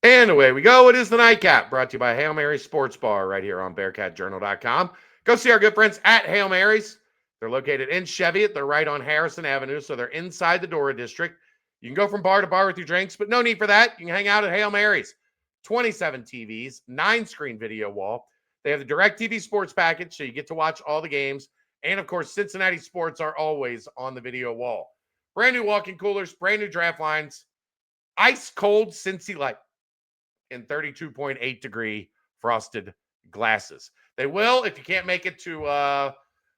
And away we go. It is the Nightcap, brought to you by Hail Mary Sports Bar right here on BearcatJournal.com. Go see our good friends at Hail Mary's. They're located in Cheviot. They're right on Harrison Avenue, so they're inside the Dora District. You can go from bar to bar with your drinks, but no need for that. You can hang out at Hail Mary's. 27 TVs, 9-screen video wall. They have the DirecTV Sports package, so you get to watch all the games. And, of course, Cincinnati sports are always on the video wall. Brand new walk-in coolers, brand new draft lines, ice-cold Cincy Light, in 32.8 degree frosted glasses. They will, if you can't make it to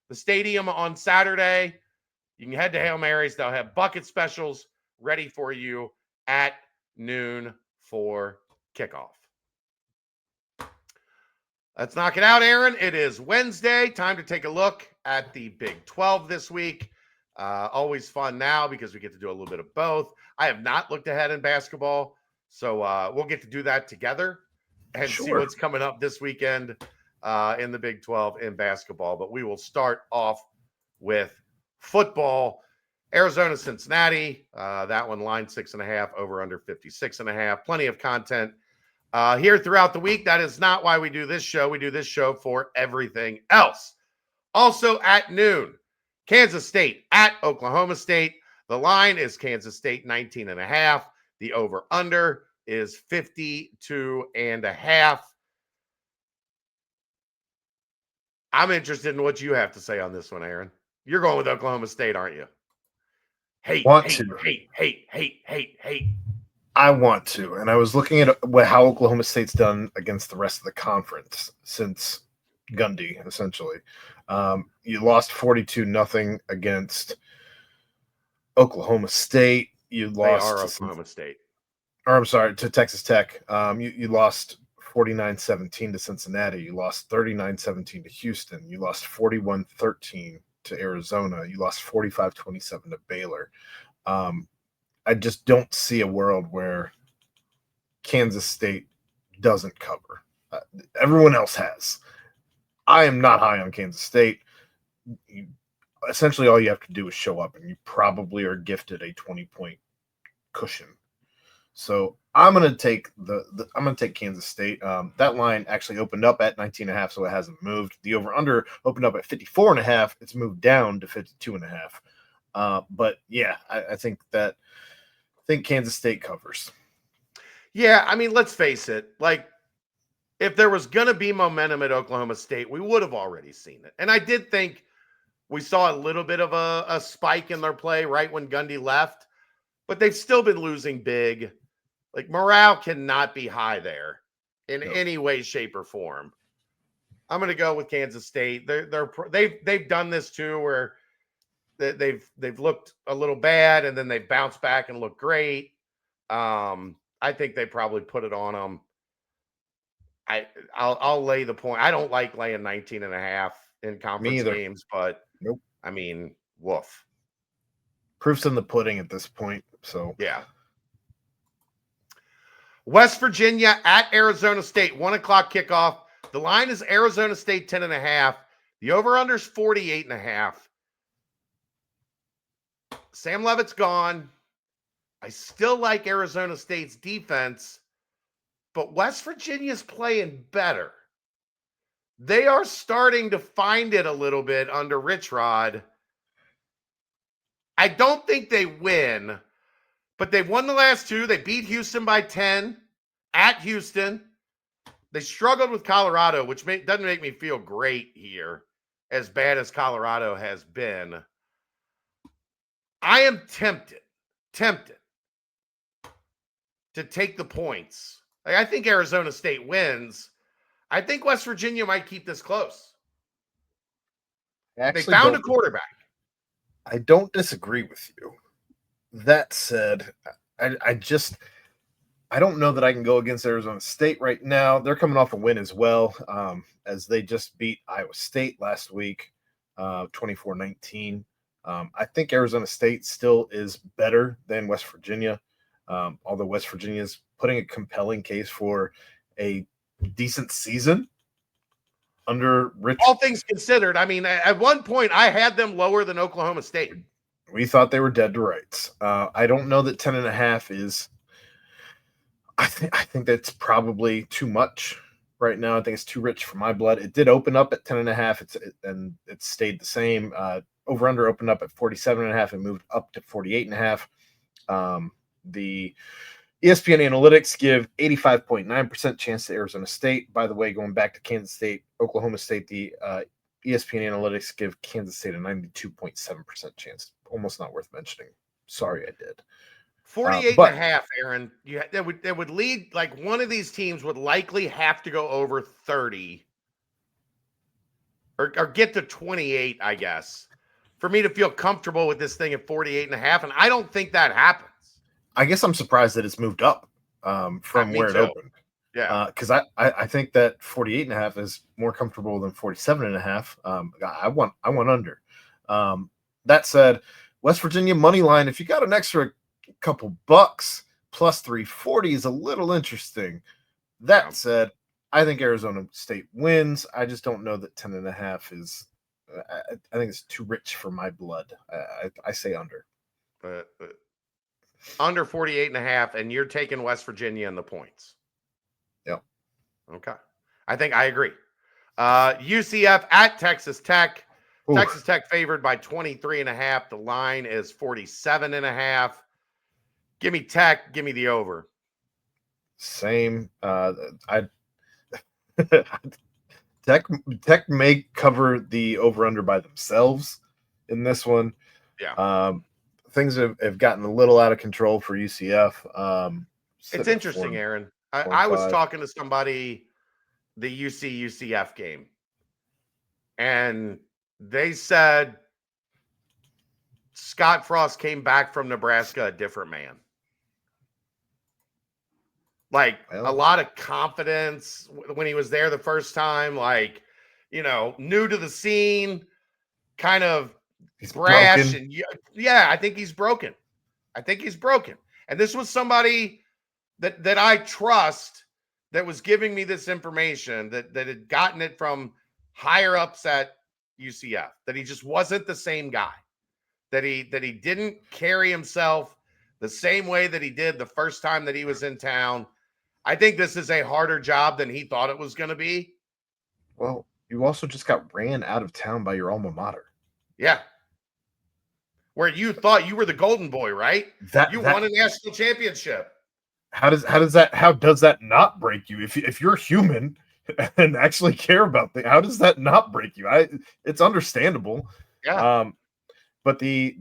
the stadium on Saturday, you can head to Hail Mary's. They'll have bucket specials ready for you at noon for kickoff. Let's knock it out, Aaron. It is Wednesday. Time to take a look at the Big 12 this week. Always fun now because we get to do a little bit of both. I have not looked ahead in basketball. So we'll get to do that together and see what's coming up this weekend in the Big 12 in basketball. But we will start off with football. Arizona, Cincinnati. That one line 6.5, over under 56.5. Plenty of content here throughout the week. That is not why we do this show. We do this show for everything else. Also at noon, Kansas State at Oklahoma State. The line is Kansas State 19.5. The over-under is 52.5. I'm interested in what you have to say on this one, Aaron. You're going with Oklahoma State, aren't you? Hate. I want to. And I was looking at how Oklahoma State's done against the rest of the conference since Gundy, essentially. You lost 42-0 against Oklahoma State. You lost to Oklahoma State. Or I'm sorry, to Texas Tech. You lost 49-17 to Cincinnati. You lost 39-17 to Houston. You lost 41-13 to Arizona. You lost 45-27 to Baylor. I just don't see a world where Kansas State doesn't cover. Everyone else has. I am not high on Kansas State. Essentially, all you have to do is show up, and you probably are gifted a 20-point cushion. So I'm gonna take Kansas State. That line actually opened up at 19.5, so it hasn't moved. The over/under opened up at 54.5. It's moved down to 52.5. But yeah, I think Kansas State covers. Yeah, I mean, let's face it. Like, if there was gonna be momentum at Oklahoma State, we would have already seen it. And I did think we saw a little bit of a spike in their play right when Gundy left, but they've still been losing big. Like, morale cannot be high there in any way, shape, or form. I'm going to go with Kansas State. They've done this too, where they've looked a little bad and then they've bounced back and looked great. I think they probably put it on them. I'll lay the point. I don't like laying 19.5 in conference games, but I mean, woof. Proof's in the pudding at this point. So yeah. West Virginia at Arizona State, 1 o'clock kickoff. The line is Arizona State 10.5. The over-under is 48.5. Sam Leavitt's gone. I still like Arizona State's defense, but West Virginia's playing better. They are starting to find it a little bit under Rich Rod. I don't think they win, but they've won the last two. They beat Houston by 10 at Houston. They struggled with Colorado, which doesn't make me feel great here, as bad as Colorado has been. I am tempted to take the points. Like, I think Arizona State wins. I think West Virginia might keep this close. They found a quarterback. I don't disagree with you. That said, I don't know that I can go against Arizona State right now. They're coming off a win as well, as they just beat Iowa State last week, 24-19. I think Arizona State still is better than West Virginia, although West Virginia is putting a compelling case for a decent season under Rich. All things considered, I mean, at one point I had them lower than Oklahoma State. We thought they were dead to rights. I don't know that 10.5 is. think that's probably too much right now. I think it's too rich for my blood. It did open up at 10.5. And it stayed the same. Over under opened up at 47.5 and moved up to 48.5. The ESPN analytics give 85.9% chance to Arizona State. By the way, going back to Kansas State, Oklahoma State, the ESPN analytics give Kansas State a 92.7% chance. Almost not worth mentioning. Sorry, I did. 48 and a half, Aaron. That would lead, like, one of these teams would likely have to go over 30 or get to 28, I guess, for me to feel comfortable with this thing at 48 and a half. And I don't think that happens. I guess I'm surprised that it's moved up from where it opened. Yeah. Because I think that 48.5 is more comfortable than 47.5. I want under. That said, West Virginia money line, if you got an extra couple bucks, plus 340 is a little interesting. That said, I think Arizona State wins. I just don't know that 10.5 is. I think it's too rich for my blood. I say under. But under 48 and a half, and you're taking West Virginia in the points. Yep. Okay. I think I agree. UCF at Texas Tech. Ooh. Texas Tech favored by 23.5. The line is 47.5. Give me Tech. Give me the over. Same. Tech may cover the over under by themselves in this one. Yeah. Things have gotten a little out of control for UCF. It's interesting, Aaron. I was talking to somebody the UCF game, and they said Scott Frost came back from Nebraska a different man. Like, a lot of confidence when he was there the first time, like, new to the scene, kind of brash. Broken. And yeah, I think he's broken. And this was somebody that I trust that was giving me this information, that had gotten it from higher ups at UCF, that he just wasn't the same guy, that he didn't carry himself the same way that he did the first time that he was in town. I think this is a harder job than he thought it was going to be. Well, you also just got ran out of town by your alma mater. Yeah. Where you thought you were the golden boy, right? You won a national championship. How does that not break you? If you're human and actually care about things, how does that not break you? It's understandable. Yeah. But the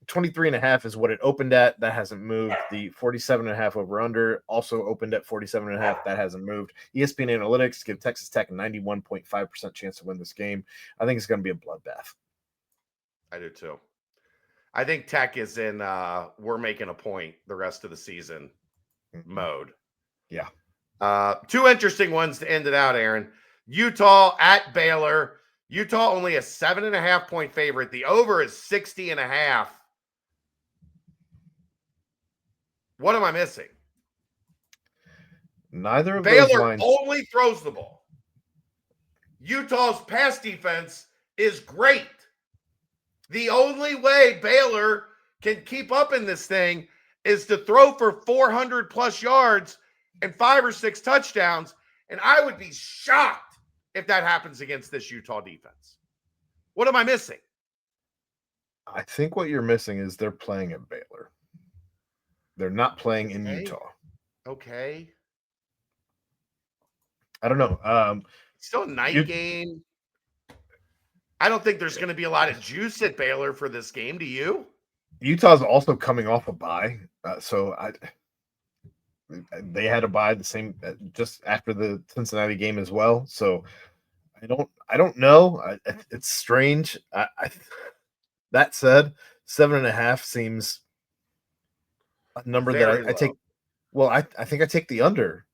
23.5 is what it opened at. That hasn't moved. The 47.5 over under also opened at 47.5. That hasn't moved. ESPN analytics give Texas Tech a 91.5% chance to win this game. I think it's going to be a bloodbath. I do too. I think Tech is in we're making a point the rest of the season mode. Yeah. Two interesting ones to end it out, Aaron. Utah at Baylor. Utah only a 7.5 point favorite. The over is 60.5. What am I missing? Neither of Baylor those lines. only throws the ball. Utah's pass defense is great. The only way Baylor can keep up in this thing is to throw for 400 plus yards and 5 or 6 touchdowns. And I would be shocked if that happens against this Utah defense. What am I missing? I think what you're missing is they're playing at Baylor. They're not playing in Utah. Okay. I don't know. Still a night game. I don't think there's going to be a lot of juice at Baylor for this game. Do you? Utah's also coming off a bye, so they had a bye the same just after the Cincinnati game as well. So I don't know. It's strange. That said, 7.5 seems a number very that I take. Well, I think I take the under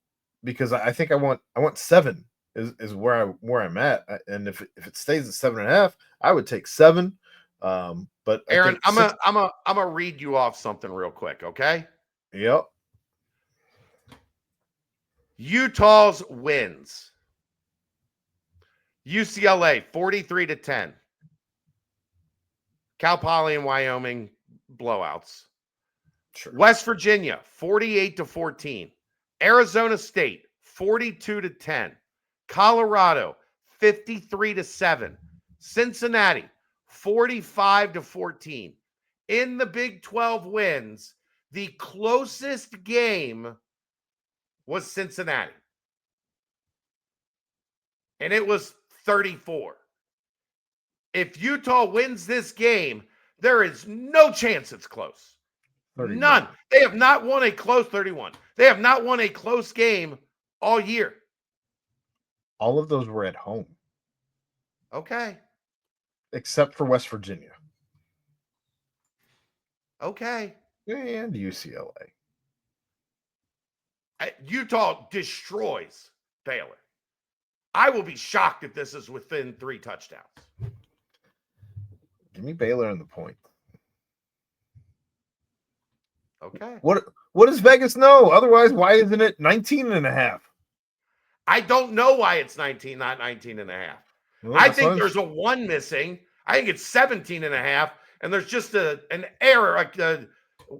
because I think I want 7 is where I'm at, and if it stays at 7.5, I would take 7. But Aaron, I'm gonna read you off something real quick, okay? Yep. Utah's wins. UCLA 43-10. Cal Poly and Wyoming blowouts. Sure. West Virginia, 48-14. Arizona State, 42-10. Colorado, 53-7. Cincinnati, 45-14. In the Big 12 wins, the closest game was Cincinnati. And it was 34. If Utah wins this game, there is no chance it's close. 31. None. They have not won a close 31. They have not won a close game all year. All of those were at home, Okay. except for West Virginia Okay. and UCLA. Utah destroys Baylor. I will be shocked if this is within 3 touchdowns. Give me Baylor in the point. Okay. What does Vegas know? Otherwise, why isn't it 19.5? I don't know why it's 19, not 19.5. Well, I think there's a 1 missing. I think it's 17.5, and there's just an error, a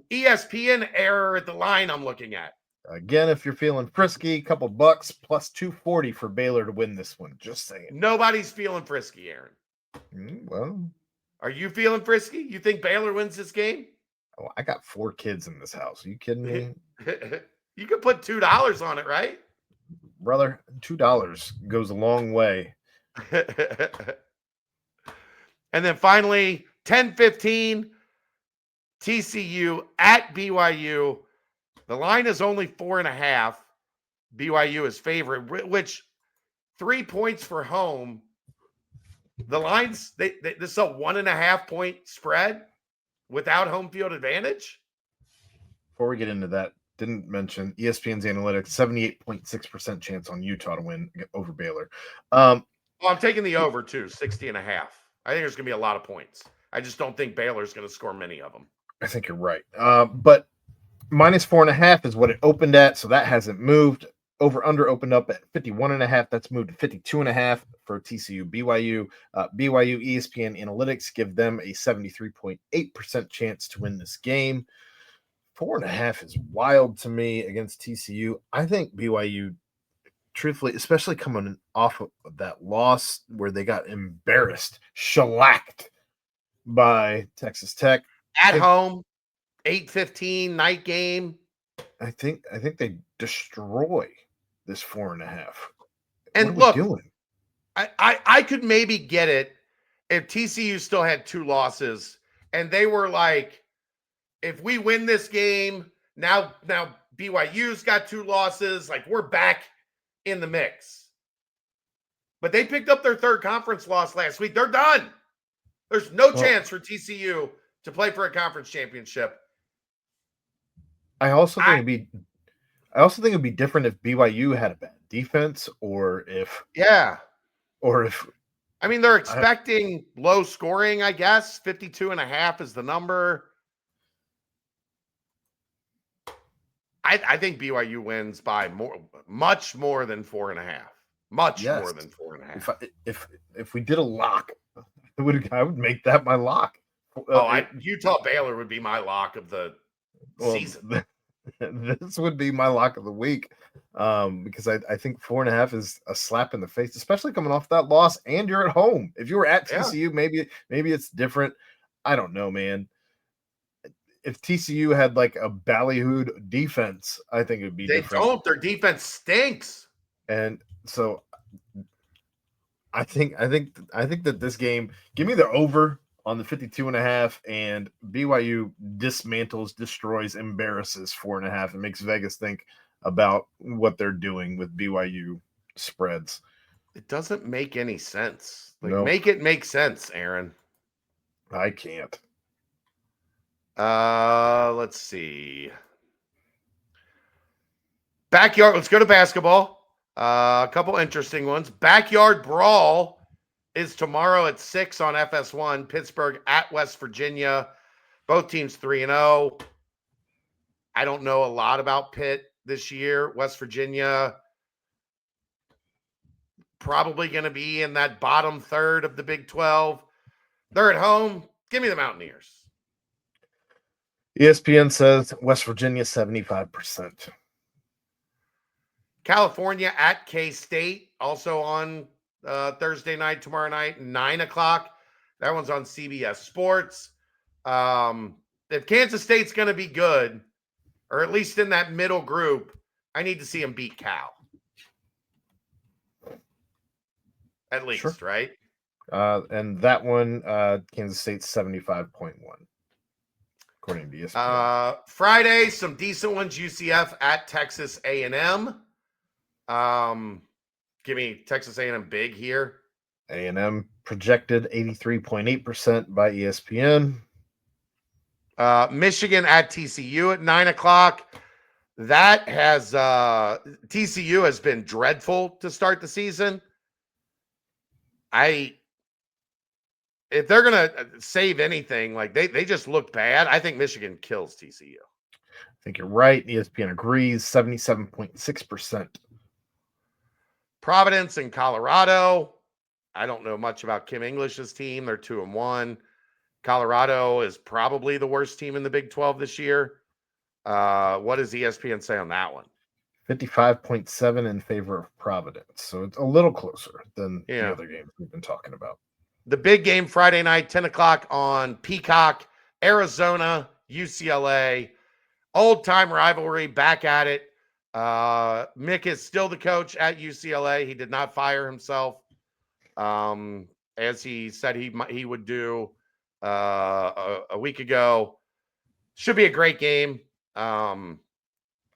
ESPN error at the line I'm looking at. Again, if you're feeling frisky, a couple bucks plus 240 for Baylor to win this one. Just saying. Nobody's feeling frisky, Aaron. Well, are you feeling frisky? You think Baylor wins this game? oh, I got 4 kids in this house. Are you kidding me? You could put $2 on it, right? Brother, $2 goes a long way. And then finally, 10-15, TCU at BYU. The line is only 4.5. BYU is favorite, which 3 points for home. The lines, this is a 1.5 point spread without home field advantage. Before we get into that, didn't mention ESPN's analytics, 78.6% chance on Utah to win over Baylor. Well, I'm taking the over too, 60.5. I think there's going to be a lot of points. I just don't think Baylor's going to score many of them. I think you're right. But minus 4.5 is what it opened at, so that hasn't moved. Over under opened up at 51.5. That's moved to 52.5 for TCU BYU. BYU ESPN analytics give them a 73.8% chance to win this game. 4.5 is wild to me against TCU. I think BYU, truthfully, especially coming off of that loss where they got embarrassed, shellacked by Texas Tech at home, 8:15 night game. I think they destroy this 4.5. And what are look, we doing? I could maybe get it if TCU still had 2 losses and they were like, if we win this game, now BYU's got 2 losses, like we're back in the mix. But they picked up their 3rd conference loss last week. They're done. There's no chance for TCU to play for a conference championship. I also think it'd be different if BYU had a bad defense or if I mean, they're expecting low scoring, I guess. 52.5 is the number. I think BYU wins by much more than 4.5. Much more than 4.5. If we did a lock, I would make that my lock. Utah Baylor would be my lock of the season. This would be my lock of the week because I think 4.5 is a slap in the face, especially coming off that loss and you're at home. If you were at TCU, maybe it's different. I don't know, man. If TCU had like a ballyhooed defense, I think it'd be different. They don't. Their defense stinks. And so I think that this game, give me the over on the 52.5, and BYU dismantles, destroys, embarrasses 4.5, and makes Vegas think about what they're doing with BYU spreads. It doesn't make any sense. Make it make sense, Aaron. I can't. Let's see. Backyard. Let's go to basketball. A couple interesting ones. Backyard Brawl is tomorrow at 6 on FS1. Pittsburgh at West Virginia. Both teams 3-0. I don't know a lot about Pitt this year. West Virginia probably going to be in that bottom third of the Big 12. They're at home. Give me the Mountaineers. ESPN says West Virginia 75%. California at K-State, also on Thursday night, tomorrow night, 9 o'clock. That one's on CBS Sports. If Kansas State's going to be good, or at least in that middle group, I need to see them beat Cal. At least, Sure. right? And that one, Kansas State's 75.1, according to ESPN. Friday, some decent ones. UCF at Texas A&M. Give me Texas A&M big here. A&M projected 83.8% by ESPN. Michigan at TCU at 9 o'clock. That has TCU has been dreadful to start the season. If they're gonna save anything, like they just look bad. I think Michigan kills TCU. I think you're right. ESPN agrees. 77.6%. Providence and Colorado. I don't know much about Kim English's team. They're 2-1. Colorado is probably the worst team in the Big 12 this year. What does ESPN say on that one? 55.7 in favor of Providence. So it's a little closer than the other games we've been talking about. The big game Friday night, 10 o'clock on Peacock, Arizona, UCLA. Old-time rivalry, back at it. Mick is still the coach at UCLA. He did not fire himself, as he said he would do a week ago. Should be a great game. I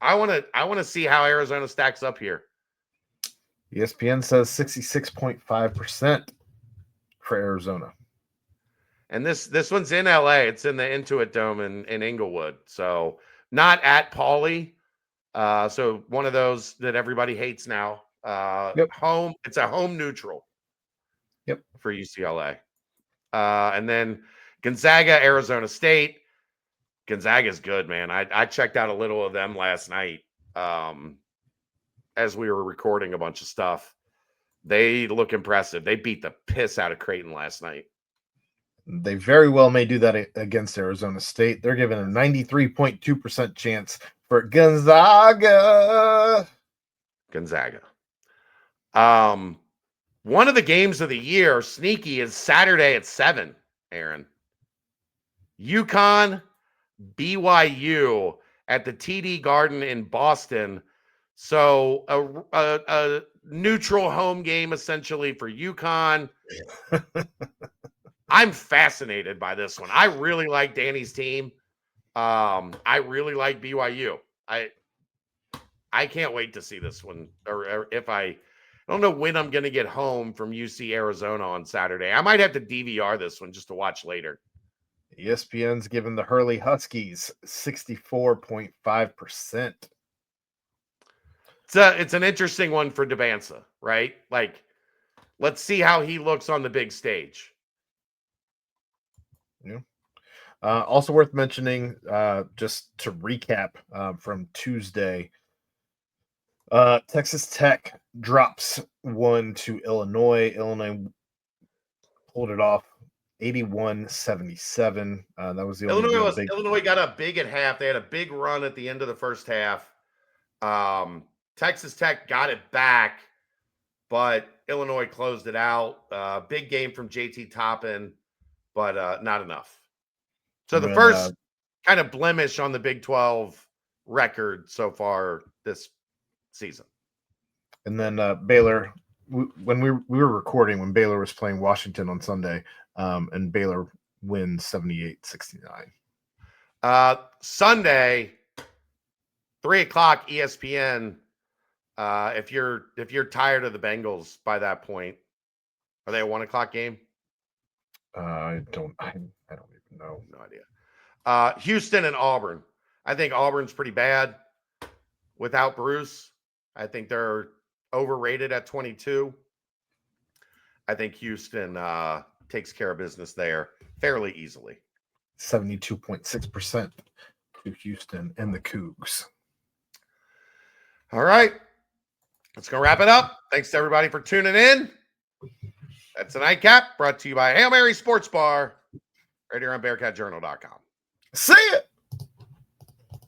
want to see how Arizona stacks up here. ESPN says 66.5% for Arizona. And this one's in LA. It's in the Intuit Dome in Inglewood. So not at Pauley. So one of those that everybody hates now. Home. It's a home neutral. Yep. For UCLA. And then Gonzaga, Arizona State. Gonzaga's good, man. I checked out a little of them last night as we were recording a bunch of stuff. They look impressive. They beat the piss out of Creighton last night. They very well may do that against Arizona State. They're given a 93.2% chance for Gonzaga. One of the games of the year, sneaky, is Saturday at 7, Aaron. UConn, BYU at the TD Garden in Boston. So a neutral home game essentially for UConn. I'm fascinated by this one. I really like Danny's team. I really like BYU. I can't wait to see this one. Or if I don't know when I'm going to get home from UC Arizona on Saturday. I might have to DVR this one just to watch later. ESPN's given the Hurley Huskies 64.5%. It's an interesting one for Debanza, right? Like, let's see how he looks on the big stage. Yeah. Also worth mentioning, just to recap from Tuesday, Texas Tech drops one to Illinois. Illinois pulled it off 81-77. That was the only Illinois got up big at half. They had a big run at the end of the first half. Texas Tech got it back, but Illinois closed it out. Big game from JT Toppin, but not enough. So the first kind of blemish on the Big 12 record so far this season. And then Baylor, when we were recording, when Baylor was playing Washington on Sunday, and Baylor wins 78-69. Sunday, 3:00 ESPN. If you're tired of the Bengals by that point, are they a 1:00 game? I don't even know. No idea. Houston and Auburn. I think Auburn's pretty bad without Bruce. I think they're overrated at 22. I think Houston takes care of business there fairly easily. 72.6% to Houston and the Cougs. All right. Let's go wrap it up. Thanks to everybody for tuning in. That's a nightcap brought to you by Hail Mary Sports Bar right here on BearcatJournal.com. See ya.